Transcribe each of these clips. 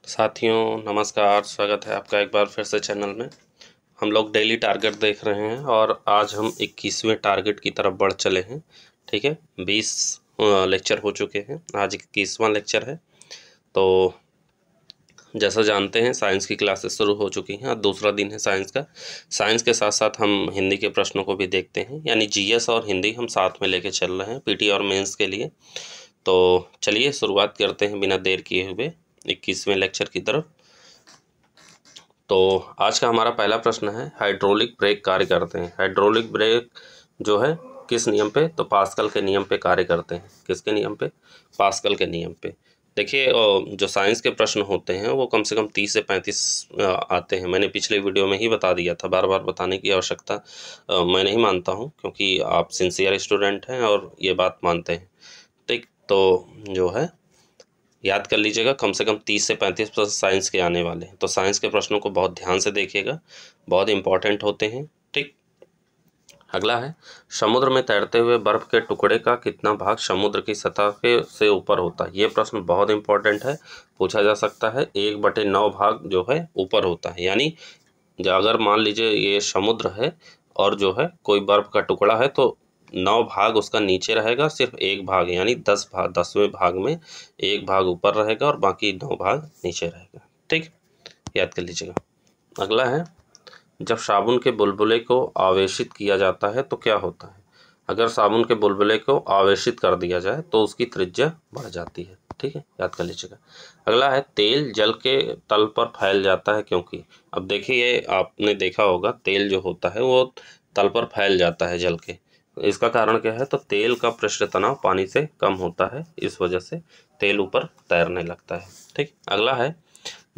साथियों नमस्कार, स्वागत है आपका एक बार फिर से चैनल में। हम लोग डेली टारगेट देख रहे हैं और आज हम 21वें टारगेट की तरफ बढ़ चले हैं। ठीक है, 20 लेक्चर हो चुके हैं, आज 21वां लेक्चर है। तो जैसा जानते हैं साइंस की क्लासेस शुरू हो चुकी हैं, आज दूसरा दिन है साइंस का। साइंस के साथ साथ हम हिंदी के प्रश्नों को भी देखते हैं, यानी जीएस और हिंदी हम साथ में लेके चल रहे हैं पीटी और मेंस के लिए। तो चलिए शुरुआत करते हैं बिना देर किए हुए 21वें लेक्चर की तरफ। तो आज का हमारा पहला प्रश्न है, हाइड्रोलिक ब्रेक कार्य करते हैं। हाइड्रोलिक ब्रेक जो है किस नियम पे? तो पास्कल के नियम पे कार्य करते हैं। किसके नियम पे? पास्कल के नियम पे। देखिए जो साइंस के प्रश्न होते हैं वो कम से कम 30 से 35 आते हैं। मैंने पिछले वीडियो में ही बता दिया था, बार बार बताने की आवश्यकता मैं नहीं मानता हूँ, क्योंकि आप सिंसियर स्टूडेंट हैं और ये बात मानते हैं। ठीक, तो जो है याद कर लीजिएगा, कम से कम 30 से 35 प्रश्न साइंस के आने वाले हैं। तो साइंस के प्रश्नों को बहुत ध्यान से देखिएगा, बहुत इंपॉर्टेंट होते हैं। ठीक, अगला है, समुद्र में तैरते हुए बर्फ के टुकड़े का कितना भाग समुद्र की सतह के से ऊपर होता है? ये प्रश्न बहुत इंपॉर्टेंट है, पूछा जा सकता है। 1/9 भाग जो है ऊपर होता है, यानी अगर मान लीजिए ये समुद्र है और जो है कोई बर्फ का टुकड़ा है तो 9 भाग उसका नीचे रहेगा, सिर्फ 1 भाग यानी 10 भाग, 10वें भाग में 1 भाग ऊपर रहेगा और बाकी 9 भाग नीचे रहेगा। ठीक, याद कर लीजिएगा। अगला है, जब साबुन के बुलबुले को आवेशित किया जाता है तो क्या होता है? अगर साबुन के बुलबुले को आवेशित कर दिया जाए तो उसकी त्रिज्या बढ़ जाती है। ठीक है, याद कर लीजिएगा। अगला है, तेल जल के तल पर फैल जाता है क्योंकि? अब देखिए आपने देखा होगा तेल जो होता है वो तल पर फैल जाता है जल के। इसका कारण क्या है? तो तेल का पृष्ठ तनाव पानी से कम होता है, इस वजह से तेल ऊपर तैरने लगता है। ठीक, अगला है,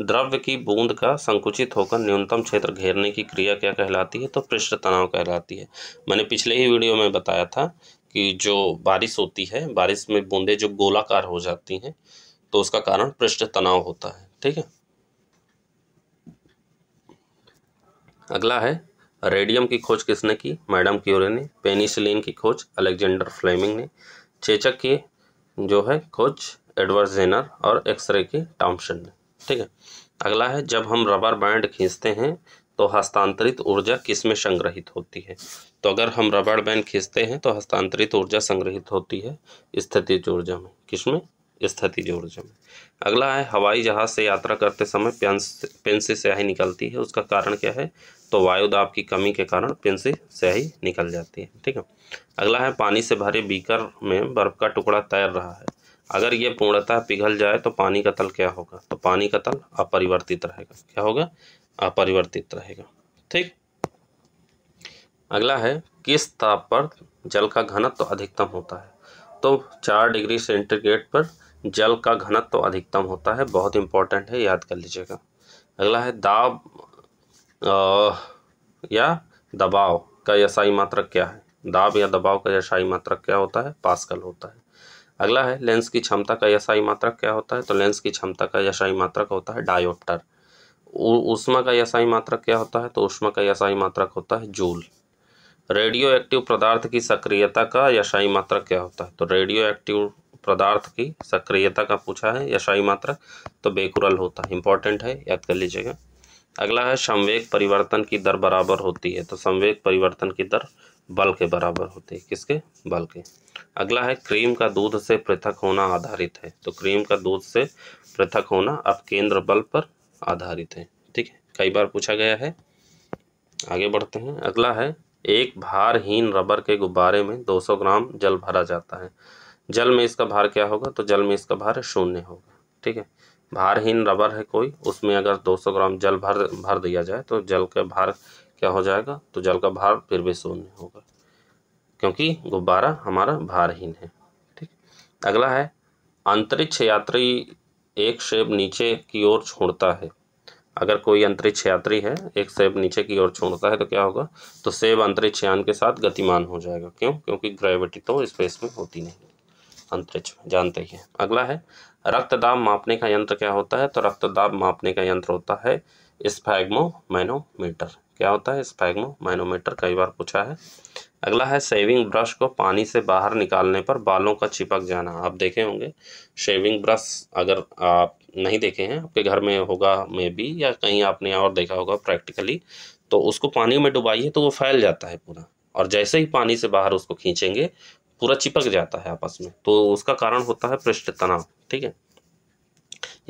द्रव्य की बूंद का संकुचित होकर न्यूनतम क्षेत्र घेरने की क्रिया क्या कहलाती है? तो पृष्ठ तनाव कहलाती है। मैंने पिछले ही वीडियो में बताया था कि जो बारिश होती है, बारिश में बूंदें जो गोलाकार हो जाती हैं तो उसका कारण पृष्ठ तनाव होता है। ठीक है, अगला है, रेडियम की खोज किसने की? मैडम क्यूरी ने। पेनिसिलिन की खोज अलेक्जेंडर फ्लेमिंग ने। चेचक की जो है खोज एडवर्ड जेनर और एक्सरे की टॉमसन ने। ठीक है, अगला है, जब हम रबर बैंड खींचते हैं तो हस्तांतरित ऊर्जा किस में संग्रहित होती है? तो अगर हम रबर बैंड खींचते हैं तो हस्तांतरित ऊर्जा संग्रहित होती है स्थितिज ऊर्जा में। किसमें? स्थितिज ऊर्जा में। अगला है, हवाई जहाज से यात्रा करते समय पेन से स्याही निकलती है, उसका कारण क्या है? तो वायु दाब की कमी के कारण पेन से स्याही निकल जाती है। ठीक है, अगला है, पानी से भरे बीकर में बर्फ का टुकड़ा तैर रहा है, अगर ये पूर्णतः पिघल जाए तो पानी का तल क्या होगा? तो पानी का तल अपरिवर्तित रहेगा। क्या होगा? अपरिवर्तित रहेगा। ठीक, अगला है, किस ताप पर जल का घनत्व तो अधिकतम होता है? तो 4 डिग्री सेंटीग्रेड पर जल का घनत्व तो अधिकतम होता है, बहुत इंपॉर्टेंट है, याद कर लीजिएगा। अगला है, दाब या दबाव का यसाई मात्रक क्या है? दाब या दबाव का यसाई मात्रक क्या होता है? पास्कल होता है। अगला है, लेंस की क्षमता का यसाई मात्रक क्या होता है? तो लेंस की क्षमता का यसाई मात्रक होता है डायोप्टर। ऊष्मा का यसाई मात्रक क्या होता है? तो ऊष्मा का यसाई मात्रक होता है जूल। रेडियो एक्टिव पदार्थ की सक्रियता का यसाई मात्रक क्या होता है? तो रेडियो एक्टिव पदार्थ की सक्रियता का पूछा है यसाई मात्रक, तो बेकुरल होता है, इंपॉर्टेंट है, याद कर लीजिएगा। अगला है, संवेग परिवर्तन की दर बराबर होती है, तो संवेग परिवर्तन की दर बल के बराबर होती है। किसके? बल के। अगला है, क्रीम का दूध से पृथक होना आधारित है, तो क्रीम का दूध से पृथक होना अपकेंद्र बल पर आधारित है। ठीक है, कई बार पूछा गया है। आगे बढ़ते हैं। अगला है, एक भारहीन रबर के गुब्बारे में 200 ग्राम जल भरा जाता है, जल में इसका भार क्या होगा? तो जल में इसका भार 0 होगा। ठीक है, भारहीन रबर है कोई, उसमें अगर 200 ग्राम जल भर दिया जाए तो जल का भार क्या हो जाएगा? तो जल का भार फिर भी 0 होगा, क्योंकि गुब्बारा हमारा भारहीन है। ठीक, अगला है, अंतरिक्ष यात्री एक सेब नीचे की ओर छोड़ता है, अगर कोई अंतरिक्ष यात्री है एक सेब नीचे की ओर छोड़ता है तो क्या होगा? तो सेब अंतरिक्ष यान के साथ गतिमान हो जाएगा। क्यों? क्योंकि ग्रेविटी तो स्पेस में होती नहीं, अंतरिक्ष में, जानते ही हैं। अगला है, रक्तदाब मापने का यंत्र क्या होता है? तो रक्तदाब मापने का यंत्र होता है स्फैग्मोमैनोमीटर। क्या होता है? स्फैग्मोमैनोमीटर, कई बार पूछा है। अगला है, शेविंग ब्रश को पानी से बाहर निकालने पर बालों का चिपक जाना। आप देखे होंगे शेविंग ब्रश अगर आप नहीं देखे हैं, आपके घर में होगा मे बी, या कहीं आपने और देखा होगा प्रैक्टिकली, तो उसको पानी में डुबाइए तो वो फैल जाता है पूरा, और जैसे ही पानी से बाहर उसको खींचेंगे पूरा चिपक जाता है आपस में, तो उसका कारण होता है पृष्ठ तनाव। ठीक है,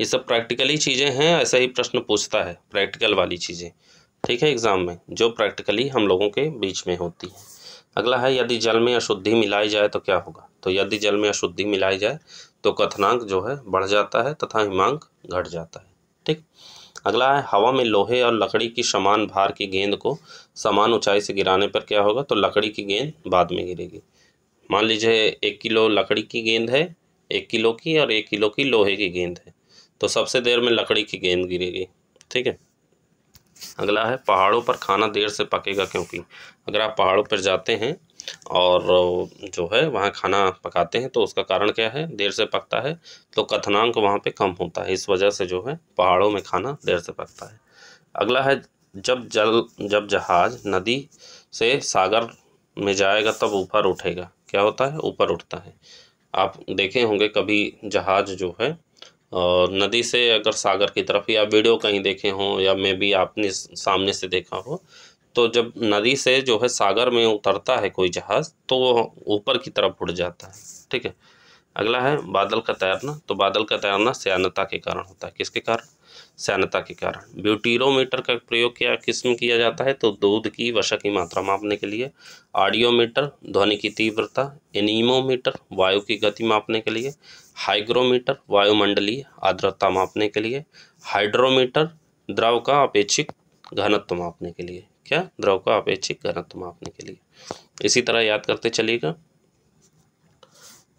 ये सब प्रैक्टिकली चीज़ें हैं, ऐसा ही प्रश्न पूछता है प्रैक्टिकल वाली चीज़ें। ठीक है, एग्जाम में जो प्रैक्टिकली हम लोगों के बीच में होती है। अगला है, यदि जल में अशुद्धि मिलाई जाए तो क्या होगा। तो यदि जल में अशुद्धि मिलाई जाए तो क्वथनांक जो है बढ़ जाता है तथा हिमांक घट जाता है। ठीक, अगला है, हवा में लोहे और लकड़ी की समान भार की गेंद को समान ऊंचाई से गिराने पर क्या होगा। तो लकड़ी की गेंद बाद में गिरेगी। मान लीजिए 1 किलो लकड़ी की गेंद है, 1 किलो की, और 1 किलो की लोहे की गेंद है, तो सबसे देर में लकड़ी की गेंद गिरेगी। ठीक है, अगला है, पहाड़ों पर खाना देर से पकेगा क्योंकि। अगर आप पहाड़ों पर जाते हैं और जो है वहाँ खाना पकाते हैं तो उसका कारण क्या है, देर से पकता है, तो क्वथनांक वहाँ पे कम होता है, इस वजह से जो है पहाड़ों में खाना देर से पकता है। अगला है, जब जहाज नदी से सागर में जाएगा तब ऊपर उठेगा। क्या होता है, ऊपर उठता है। आप देखे होंगे कभी जहाज जो है और नदी से अगर सागर की तरफ, या वीडियो कहीं देखे हों, या मे बी आपने सामने से देखा हो, तो जब नदी से जो है सागर में उतरता है कोई जहाज़ तो वो ऊपर की तरफ उड़ जाता है। ठीक है, अगला है, बादल का तैरना। तो बादल का तैरना श्यानता के कारण होता है। किसके कारण, श्यानता के कारण। ब्यूटीरोमीटर का प्रयोग किस में किया जाता है। तो दूध की वसा की मात्रा मापने के लिए। ऑडियोमीटर ध्वनि की तीव्रता। एनीमोमीटर वायु की गति मापने के लिए। हाइग्रोमीटर वायुमंडलीय आर्द्रता मापने के लिए। हाइड्रोमीटर द्रव का अपेक्षित घनत्व मापने के लिए। क्या, द्रव का अपेक्षित घनत्व मापने के लिए। इसी तरह याद करते चलिएगा।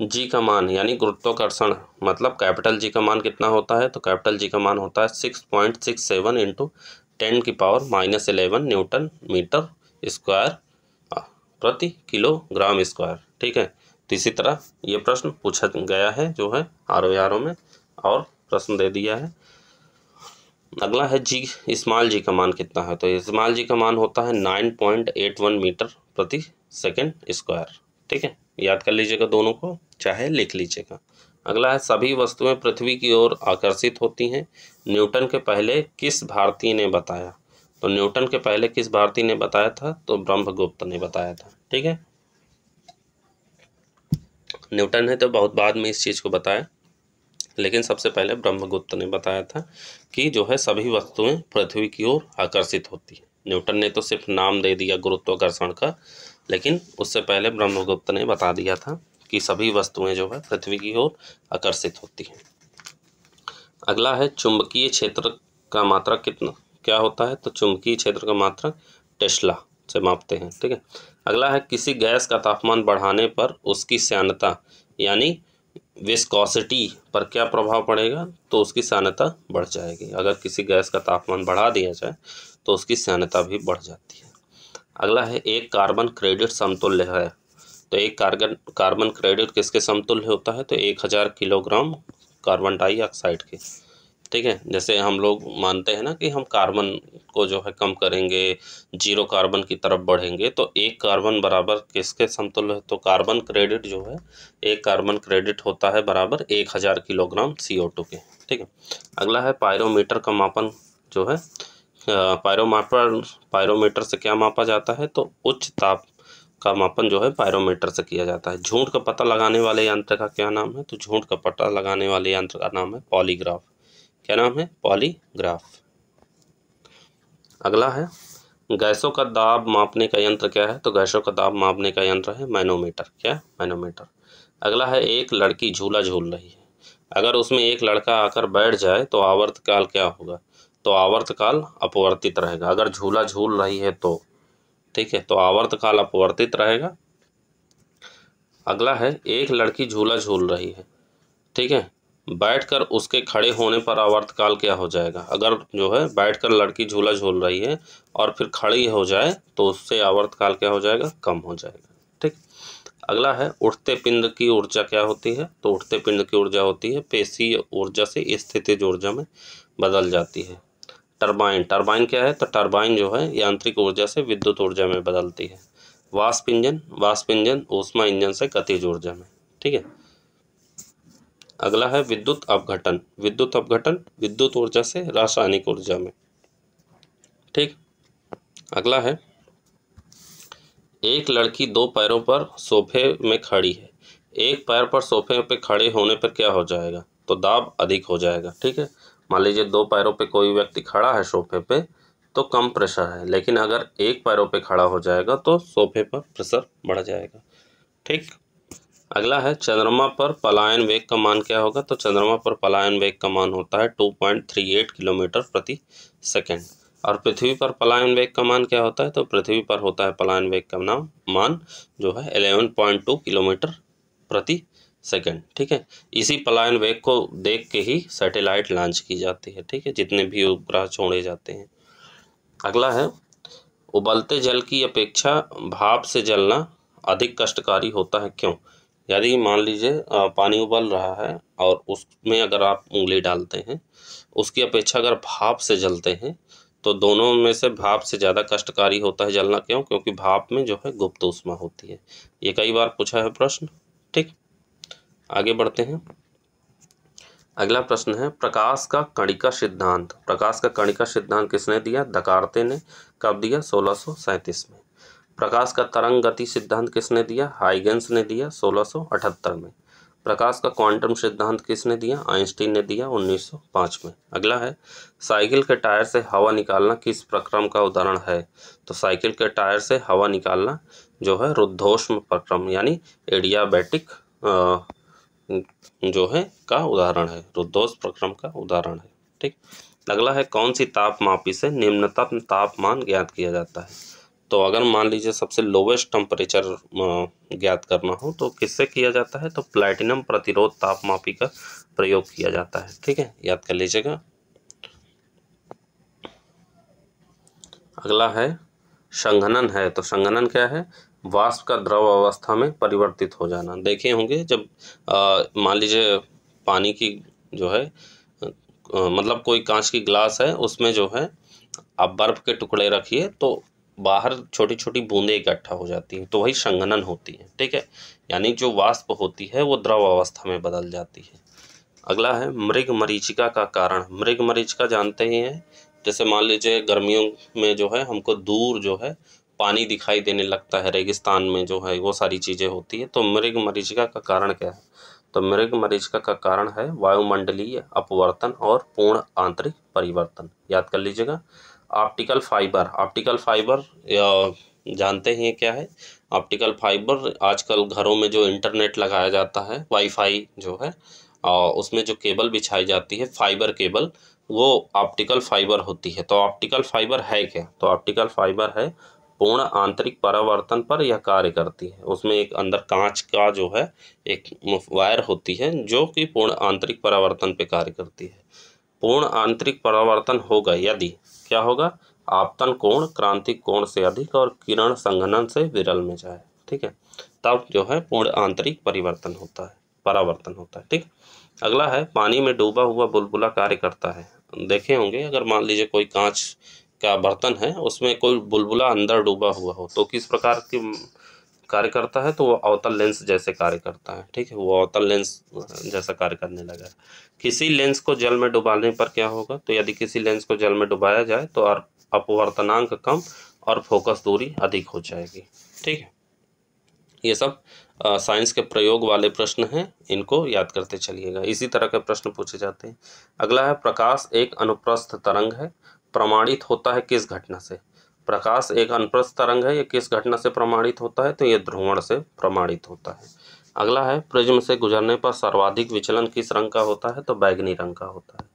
जी का मान यानी गुरुत्वाकर्षण, मतलब कैपिटल जी का मान कितना होता है। तो कैपिटल जी का मान होता है 6.67 इंटू 10⁻11 न्यूटन मीटर स्क्वायर प्रति किलोग्राम स्क्वायर। ठीक है, तो इसी तरह ये प्रश्न पूछा गया है जो है RO में, और प्रश्न दे दिया है। अगला है, जी स्मॉल जी का मान कितना है। तो स्मॉल जी का मान होता है 9.81 मीटर प्रति सेकंड स्क्वायर। ठीक है, याद कर लीजिएगा दोनों को, चाहे लिख लीजिएगा। अगला है, सभी वस्तुएं पृथ्वी की ओर आकर्षित होती हैं, न्यूटन के पहले किस भारतीय ने बताया। तो न्यूटन के पहले किस भारतीय ने बताया था। तो ब्रह्मगुप्त ने बताया था। ठीक है, न्यूटन ने तो बहुत बाद में इस चीज़ को बताया, लेकिन सबसे पहले ब्रह्मगुप्त ने बताया था कि जो है सभी वस्तुएं पृथ्वी की ओर आकर्षित होती है। न्यूटन ने तो सिर्फ नाम दे दिया गुरुत्वाकर्षण का, लेकिन उससे पहले ब्रह्मगुप्त ने बता दिया था कि सभी वस्तुएं जो है पृथ्वी की ओर आकर्षित होती हैं। अगला है, चुंबकीय क्षेत्र का मात्रक कितना क्या होता है। तो चुंबकीय क्षेत्र का मात्रक टेस्ला से मापते हैं। ठीक है, अगला है, किसी गैस का तापमान बढ़ाने पर उसकी श्यानता यानी विस्कोसिटी पर क्या प्रभाव पड़ेगा। तो उसकी श्यानता बढ़ जाएगी। अगर किसी गैस का तापमान बढ़ा दिया जाए तो उसकी श्यानता भी बढ़ जाती है। अगला है, एक कार्बन क्रेडिट समतुल्य है। तो एक कार्बन क्रेडिट किसके समतुल्य होता है। तो 1000 किलोग्राम कार्बन डाइऑक्साइड के। ठीक है, जैसे हम लोग मानते हैं ना कि हम कार्बन को जो है कम करेंगे, जीरो कार्बन की तरफ बढ़ेंगे, तो एक कार्बन बराबर किसके समतुल्य है। तो कार्बन क्रेडिट जो है, एक कार्बन क्रेडिट होता है बराबर 1000 किलोग्राम CO2 के। ठीक है, अगला है, पायरोमीटर का मापन जो है, पायरोमीटर से क्या मापा जाता है। तो उच्च ताप का मापन जो है पायरोमीटर से किया जाता है। झूठ का पता लगाने वाले यंत्र का क्या नाम है। तो झूठ का पता लगाने वाले यंत्र का नाम है पॉलीग्राफ। क्या नाम है, पॉलीग्राफ। अगला है, गैसों का दाब मापने का यंत्र क्या है। तो गैसों का दाब मापने का यंत्र है मैनोमीटर। क्या, मैनोमीटर। अगला है, एक लड़की झूला झूल रही है, अगर उसमें एक लड़का आकर बैठ जाए तो आवर्तकाल क्या होगा। तो आवर्तकाल अपवर्तित रहेगा। अगर झूला झूल रही है तो, ठीक है, तो आवर्तकाल अपवर्तित रहेगा। अगला है, एक लड़की झूला झूल रही है, ठीक है, बैठकर उसके खड़े होने पर आवर्तकाल क्या हो जाएगा। अगर जो है बैठकर लड़की झूला झूल रही है और फिर खड़ी हो जाए तो उससे आवर्तकाल क्या हो जाएगा, कम हो जाएगा। ठीक, अगला है, उठते पिंड की ऊर्जा क्या होती है। तो उठते पिंड की ऊर्जा होती है पेशीय ऊर्जा से स्थितिज ऊर्जा में बदल जाती है। टरबाइन, टरबाइन क्या है। तो टरबाइन जो है यांत्रिक ऊर्जा से विद्युत ऊर्जा में बदलती है। वाष्प इंजन, वाष्प इंजन ऊष्मा इंजन से गतिज ऊर्जा में। ठीक है, अगला है विद्युत अपघटन। विद्युत अपघटन विद्युत ऊर्जा से रासायनिक ऊर्जा में। ठीक। अगला है एक लड़की दो पैरों पर सोफे में खड़ी है। एक पैर पर सोफे पे खड़े होने पर क्या हो जाएगा? तो दाब अधिक हो जाएगा। ठीक है, मान लीजिए दो पैरों पे कोई व्यक्ति खड़ा है सोफे पे तो कम प्रेशर है, लेकिन अगर एक पैरों पे खड़ा हो जाएगा तो सोफे पर प्रेशर बढ़ जाएगा। ठीक। अगला है चंद्रमा पर पलायन वेग का मान क्या होगा? तो चंद्रमा पर पलायन वेग का मान होता है 2.38 किलोमीटर प्रति सेकेंड। और पृथ्वी पर पलायन वेग का मान क्या होता है? तो पृथ्वी पर होता है पलायन वेग का मान जो है 11.2 किलोमीटर प्रति सेकेंड। ठीक है, इसी पलायन वेग को देख के ही सैटेलाइट लॉन्च की जाती है। ठीक है, जितने भी उपग्रह छोड़े जाते हैं। अगला है उबलते जल की अपेक्षा भाप से जलना अधिक कष्टकारी होता है, क्यों? यदि मान लीजिए पानी उबल रहा है और उसमें अगर आप उंगली डालते हैं, उसकी अपेक्षा अगर भाप से जलते हैं तो दोनों में से भाप से ज़्यादा कष्टकारी होता है जलना, क्यों? क्योंकि भाप में जो है गुप्त ऊष्मा होती है। ये कई बार पूछा है प्रश्न। ठीक, आगे बढ़ते हैं। अगला प्रश्न है प्रकाश का कणिका सिद्धांत। प्रकाश का कणिका सिद्धांत किसने दिया? दकार्ते ने। कब दिया? 1637 में। प्रकाश का तरंग गति सिद्धांत किसने दिया? हाइगेंस ने दिया 1678 में। प्रकाश का क्वांटम सिद्धांत किसने दिया? आइंस्टीन ने दिया 1905 में। अगला है साइकिल के टायर से हवा निकालना किस प्रक्रम का उदाहरण है? तो साइकिल के टायर से हवा निकालना जो है रुद्धोष्म प्रक्रम यानी एडियाबैटिक जो है का उदाहरण है, रुद्धोष प्रक्रम का उदाहरण है। ठीक। अगला है कौन सी तापमापी से निम्नतम तापमान ज्ञात किया जाता है? तो अगर मान लीजिए सबसे लोवेस्ट टेम्परेचर ज्ञात करना हो तो किससे किया जाता है? तो प्लैटिनम प्रतिरोध तापमापी का प्रयोग किया जाता है। ठीक है, याद कर लीजिएगा। अगला है संघनन है। तो संघनन क्या है? वाष्प का द्रव अवस्था में परिवर्तित हो जाना। देखे होंगे जब मान लीजिए पानी की जो है मतलब कोई कांच की ग्लास है, उसमें जो है आप बर्फ के टुकड़े रखिए तो बाहर छोटी छोटी बूंदें इकट्ठा हो जाती हैं, तो वही संघनन होती है। ठीक है, यानी जो वाष्प होती है वो द्रव अवस्था में बदल जाती है। अगला है मृग मरीचिका का कारण। मृग मरीचिका जानते ही हैं, जैसे मान लीजिए गर्मियों में जो है हमको दूर जो है पानी दिखाई देने लगता है, रेगिस्तान में जो है वो सारी चीज़ें होती है। तो मृग मरीचिका का कारण क्या है? तो मृग मरीचिका का कारण है वायुमंडलीय अपवर्तन और पूर्ण आंतरिक परिवर्तन। याद कर लीजिएगा। Optical fibre. ऑप्टिकल फाइबर जानते हैं क्या है? ऑप्टिकल फाइबर आजकल घरों में जो इंटरनेट लगाया जाता है, वाईफाई जो है उसमें जो केबल बिछाई जाती है फाइबर केबल, वो ऑप्टिकल फाइबर होती है। तो ऑप्टिकल फाइबर है क्या? तो ऑप्टिकल फाइबर है पूर्ण आंतरिक परावर्तन पर यह कार्य करती है। उसमें एक अंदर कांच का जो है एक वायर होती है जो कि पूर्ण आंतरिक परावर्तन पे कार्य करती है। पूर्ण आंतरिक परावर्तन होगा यदि क्या होगा? आपतन कोण क्रांतिक कोण से अधिक और किरण संघनन से विरल में जाए। ठीक है, तब जो है पूर्ण आंतरिक परिवर्तन होता है, परावर्तन होता है। ठीक। अगला है पानी में डूबा हुआ बुलबुला कार्य करता है। देखे होंगे अगर मान लीजिए कोई कांच का बर्तन है, उसमें कोई बुलबुला अंदर डूबा हुआ हो तो किस प्रकार की कार्य करता है? तो वो अवतल लेंस जैसे कार्य करता है। ठीक है, वो अवतल लेंस जैसा कार्य करने लगा है। किसी लेंस को जल में डुबाने पर क्या होगा? तो यदि किसी लेंस को जल में डुबाया जाए तो अपवर्तनांक कम और फोकस दूरी अधिक हो जाएगी। ठीक है, ये सब साइंस के प्रयोग वाले प्रश्न हैं, इनको याद करते चलिएगा। इसी तरह के प्रश्न पूछे जाते हैं। अगला है प्रकाश एक अनुप्रस्थ तरंग है, प्रमाणित होता है किस घटना से? प्रकाश एक अनुप्रस्थ तरंग है, ये किस घटना से प्रमाणित होता है? तो ये ध्रुवण से प्रमाणित होता है। अगला है प्रिज्म से गुजरने पर सर्वाधिक विचलन किस रंग का होता है? तो बैगनी रंग का होता है।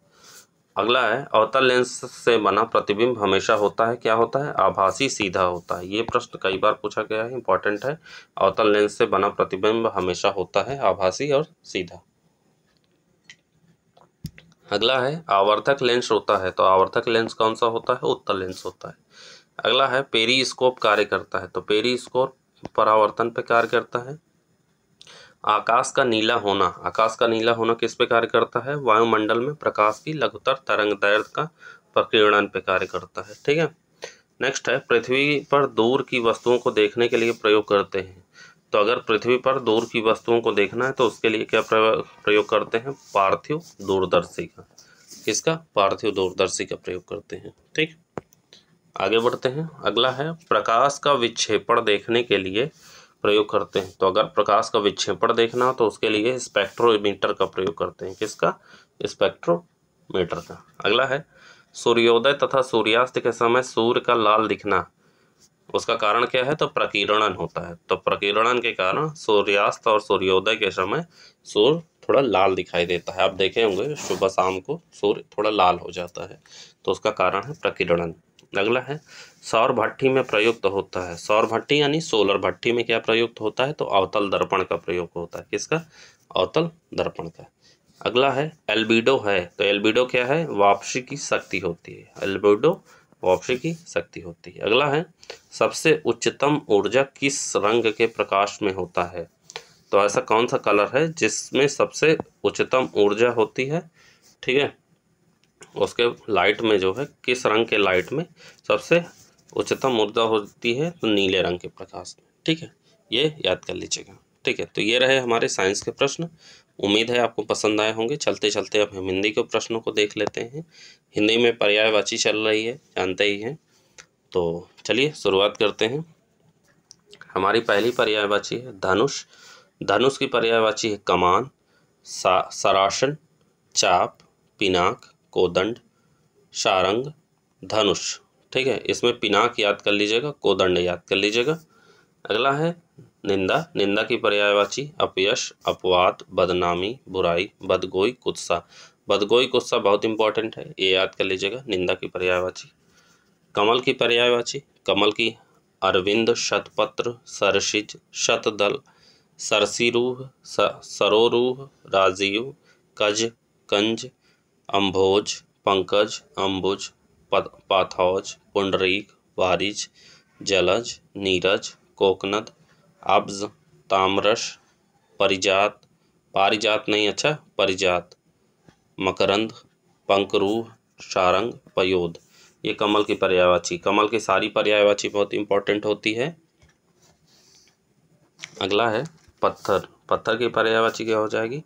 अगला है अवतल लेंस से बना प्रतिबिंब हमेशा होता है क्या होता है? आभासी सीधा होता है। ये प्रश्न कई बार पूछा गया है, इंपॉर्टेंट है। अवतल लेंस से बना प्रतिबिंब हमेशा होता है आभासी और सीधा। अगला है आवर्धक लेंस होता है, तो आवर्धक लेंस कौन सा होता है? उत्तल लेंस होता है। अगला है पेरिस्कोप कार्य करता है, तो पेरिस्कोप परावर्तन पे कार्य करता है। आकाश का नीला होना। आकाश का नीला होना किस पे कार्य करता है? वायुमंडल में प्रकाश की लघुतर तरंगदैर्घ्य का प्रकीर्णन पे कार्य करता है। ठीक है, नेक्स्ट है पृथ्वी पर दूर की वस्तुओं को देखने के लिए प्रयोग करते हैं। तो अगर पृथ्वी पर दूर की वस्तुओं को देखना है तो उसके लिए क्या प्रयोग करते हैं? पार्थिव दूरदर्शी का। किसका? पार्थिव दूरदर्शी का प्रयोग करते हैं। ठीक, आगे बढ़ते हैं। अगला है प्रकाश का विक्षेपण देखने के लिए प्रयोग करते हैं। तो अगर प्रकाश का विक्षेपण देखना हो तो उसके लिए स्पेक्ट्रोमीटर का प्रयोग करते हैं। किसका? स्पेक्ट्रोमीटर का। अगला है सूर्योदय तथा सूर्यास्त के समय सूर्य का लाल दिखना, उसका कारण क्या है? तो प्रकीर्णन होता है। तो प्रकीर्णन के कारण सूर्यास्त और सूर्योदय के समय सूर्य थोड़ा लाल दिखाई देता है। आप देखे होंगे सुबह शाम को सूर्य थोड़ा लाल हो जाता है, तो उसका कारण है प्रकीर्णन। अगला है सौर भट्ठी में प्रयुक्त होता है। सौर भट्ठी यानी सोलर भट्ठी में क्या प्रयुक्त होता है? तो अवतल दर्पण का प्रयोग होता है। किसका? अवतल दर्पण का। अगला है एल्बिडो है। तो एल्बिडो क्या है? वापसी की शक्ति होती है। एल्बिडो वापसी की शक्ति होती है। अगला है सबसे उच्चतम ऊर्जा किस रंग के प्रकाश में होता है? तो ऐसा कौन सा कलर है जिसमें सबसे उच्चतम ऊर्जा होती है? ठीक है, उसके लाइट में जो है किस रंग के लाइट में सबसे उच्चतम ऊर्जा होती है? तो नीले रंग के प्रकाश में। ठीक है, ये याद कर लीजिएगा। ठीक है, तो ये रहे हमारे साइंस के प्रश्न। उम्मीद है आपको पसंद आए होंगे। चलते चलते अब हम हिंदी के प्रश्नों को देख लेते हैं। हिंदी में पर्यायवाची चल रही है, जानते ही हैं। तो चलिए शुरुआत करते हैं। हमारी पहली पर्यायवाची है धनुष। धनुष की पर्यायवाची है कमान, सरासन, चाप, पिनाक, कोदंड, सारंग, धनुष। ठीक है, इसमें पिनाक याद कर लीजिएगा, कोदंड याद कर लीजिएगा। अगला है निंदा। निंदा की पर्यायवाची अपयश, अपवाद, बदनामी, बुराई, बदगोई, कुत्सा। बदगोई कुत्सा बहुत इंपॉर्टेंट है, ये याद कर लीजिएगा, निंदा की पर्यायवाची। कमल की पर्यायवाची, कमल की अरविंद, शतपत्र, सरसिज, शतदल, सरसीरूह, सरोरूह, राजीव, कज, कंज, अम्भोज, पंकज, अम्बुज, पाथौज, पुंडरीक, वारिज, जलज, नीरज, कोकनद, अब्ज, ताम्रश, परिजात, पारिजात नहीं, अच्छा परिजात, मकरंद, पंकरूह, सारंग, पयोद। ये कमल की पर्यायवाची। कमल की सारी पर्यायवाची बहुत इंपॉर्टेंट होती है। अगला है पत्थर। पत्थर की पर्यायवाची क्या हो जाएगी?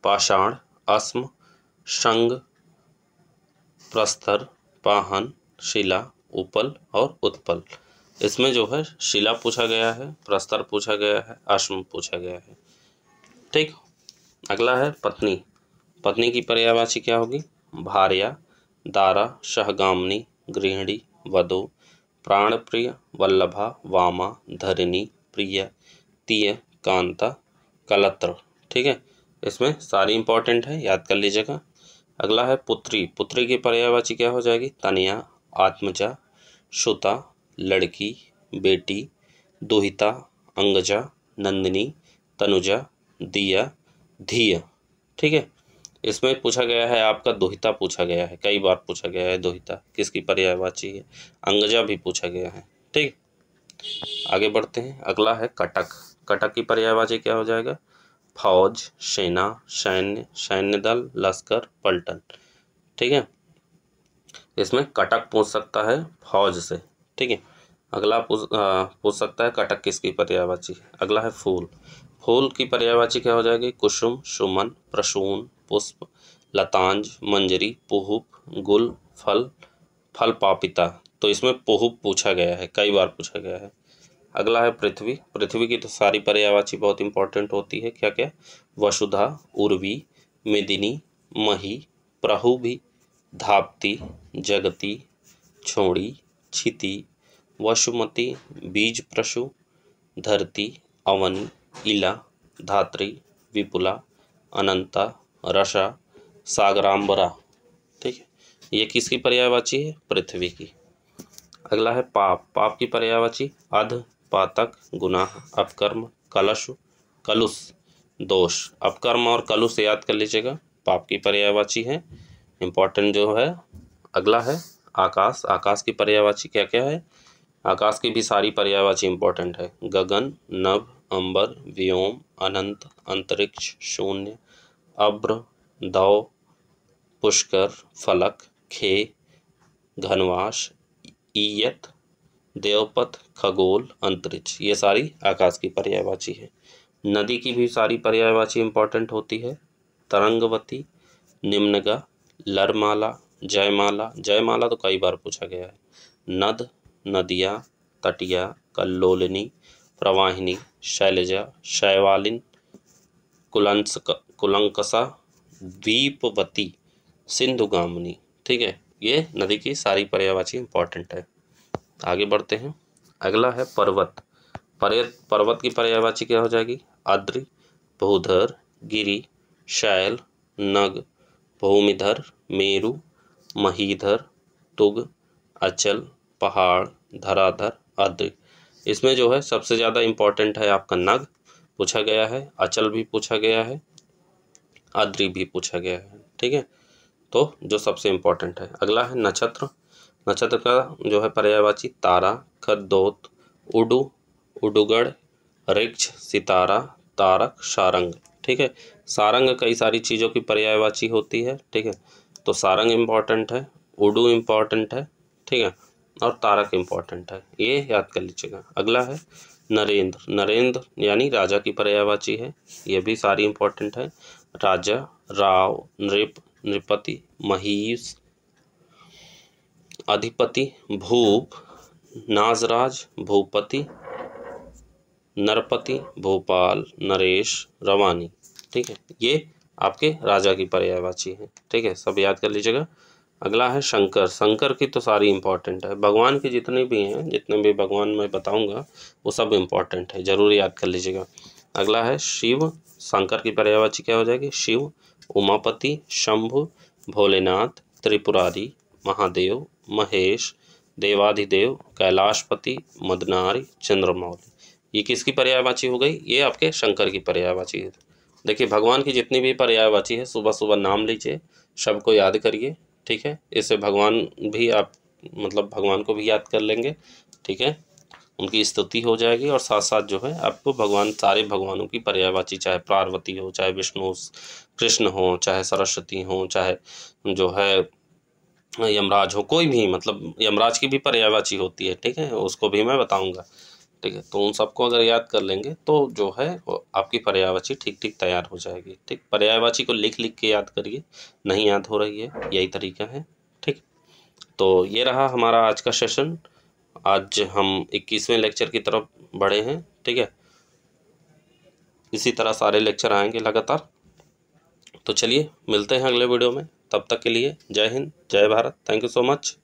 पाषाण, अस्म, शंग, प्रस्तर, पाहन, शिला, उपल और उत्पल। इसमें जो है शिला पूछा गया है, प्रस्तर पूछा गया है, अश्म पूछा गया है। ठीक, अगला है पत्नी। पत्नी की पर्यायवाची क्या होगी? भार्या, दारा, सहगामिनी, गृहिणी, वधू, प्राणप्रिय, वल्लभा, वामा, धरिणी, प्रिय, तीय, कांता, कलत्र। ठीक है, इसमें सारी इंपॉर्टेंट है, याद कर लीजिएगा। अगला है पुत्री। पुत्री की पर्यायवाची क्या हो जाएगी? तनया, आत्मजा, सुता, लड़की, बेटी, दुहिता, अंगजा, नंदिनी, तनुजा, दिया, धीय। ठीक है, इसमें पूछा गया है आपका दुहिता पूछा गया है, कई बार पूछा गया है दुहिता किसकी पर्यायवाची है। अंगजा भी पूछा गया है। ठीक, आगे बढ़ते हैं। अगला है कटक। कटक की पर्यायवाची क्या हो जाएगा? फौज, सेना, सैन्य, सैन्य दल, लश्कर, पलटन। ठीक है, इसमें कटक पूछ सकता है फौज से। ठीक है, अगला पूछ सकता है कटक किसकी पर्यायवाची। अगला है फूल। फूल की पर्यायवाची क्या हो जाएगी? कुसुम, सुमन, प्रसून, पुष्प, लतांज, मंजरी, पुहुप, गुल, फल, फल पापिता। तो इसमें पुहुप पूछा गया है, कई बार पूछा गया है। अगला है पृथ्वी। पृथ्वी की तो सारी पर्यायवाची बहुत इंपॉर्टेंट होती है। क्या क्या? वसुधा, उर्वी, मेदिनी, मही, प्रहुभी, धाप्ती, जगती, छोड़ी, छिति, वसुमती, बीज प्रसु, धरती, अवनी, इला, धात्री, विपुला, अनंता, रसा, सागरांबरा। ठीक है, ये किसकी पर्यायवाची है? पृथ्वी की। अगला है पाप। पाप की पर्यायवाची अध, पातक, गुनाह, अपकर्म, कलश, कलुष, दोष। अपकर्म और कलुष याद कर लीजिएगा, पाप की पर्यायवाची है, इंपॉर्टेंट जो है। अगला है आकाश। आकाश की पर्यायवाची क्या क्या है? आकाश की भी सारी पर्यायवाची इंपॉर्टेंट है। गगन, नभ, अंबर, व्योम, अनंत, अंतरिक्ष, शून्य, अभ्र, दौ, पुष्कर, फलक, खे, घनवास, ईयत, देवपथ, खगोल, अंतरिक्ष, ये सारी आकाश की पर्यायवाची है। नदी की भी सारी पर्यायवाची इंपॉर्टेंट होती है। तरंगवती, निम्नगा, लरमाला, जयमाला, जयमाला तो कई बार पूछा गया है। नद, नदिया, तटिया, कल्लोलिनी, प्रवाहिनी, शैलजा, शैवालिन, कुलंकसा, द्वीपवती, सिंधुगामिनी। ठीक है, ये नदी की सारी पर्यायवाची इंपॉर्टेंट है। आगे बढ़ते हैं। अगला है पर्वत। पर्वत की पर्यायवाची क्या हो जाएगी? आद्रि, भूधर, गिरि, शैल, नग, भूमिधर, मेरु, महीधर, तुग, अचल, पहाड़, धराधर, आद्रि। इसमें जो है सबसे ज़्यादा इम्पोर्टेंट है आपका नग पूछा गया है, अचल भी पूछा गया है, आद्रि भी पूछा गया है। ठीक है, तो जो सबसे इम्पोर्टेंट है। अगला है नक्षत्र। नक्षत्र का जो है पर्यायवाची तारा, खरदोत, उडु, उडुगड़, ऋक्ष, सितारा, तारक, सारंग। ठीक है, सारंग कई सारी चीज़ों की पर्यायवाची होती है। ठीक है, तो सारंग इम्पॉर्टेंट है, उडू इम्पॉर्टेंट है, ठीक है, और तारक इम्पॉर्टेंट है, ये याद कर लीजिएगा। अगला है नरेंद्र। नरेंद्र यानी राजा की पर्यायवाची है, ये भी सारी इम्पॉर्टेंट है। राजा, राव, नृप, नृपति, महिष, अधिपति, भूप, नाजराज, भूपति, नरपति, भोपाल, नरेश, रवानी। ठीक है, ये आपके राजा की पर्यायवाची है। ठीक है, सब याद कर लीजिएगा। अगला है शंकर। शंकर की तो सारी इम्पोर्टेंट है, भगवान के जितने भी हैं, जितने भी भगवान मैं बताऊंगा वो सब इम्पोर्टेंट है, जरूर याद कर लीजिएगा। अगला है शिव। शंकर की पर्यायवाची क्या हो जाएगी? शिव, उमापति, शंभु, भोलेनाथ, त्रिपुरारी, महादेव, महेश, देवाधिदेव, कैलाशपति, मदनारी, चंद्रमौली। ये किसकी पर्यायवाची हो गई? ये आपके शंकर की पर्यायवाची है। देखिए, भगवान की जितनी भी पर्यायवाची है सुबह सुबह नाम लीजिए, सबको याद करिए। ठीक है, इससे भगवान भी आप मतलब भगवान को भी याद कर लेंगे। ठीक है, उनकी स्तुति हो जाएगी और साथ साथ जो है आपको भगवान, सारे भगवानों की पर्यायवाची, चाहे पार्वती हो, चाहे विष्णु कृष्ण हो, चाहे सरस्वती हो, चाहे जो है यमराज हो, कोई भी, मतलब यमराज की भी पर्यायवाची होती है। ठीक है, उसको भी मैं बताऊंगा। ठीक है, तो उन सबको अगर याद कर लेंगे तो जो है वो आपकी पर्यायवाची ठीक ठीक तैयार हो जाएगी। ठीक, पर्यायवाची को लिख लिख के याद करिए, नहीं याद हो रही है, यही तरीका है। ठीक, तो ये रहा हमारा आज का सेशन। आज हम 21वें लेक्चर की तरफ बढ़े हैं। ठीक है, इसी तरह सारे लेक्चर आएंगे लगातार। तो चलिए मिलते हैं अगले वीडियो में, तब तक के लिए जय हिंद, जय Bharat, thank you so much.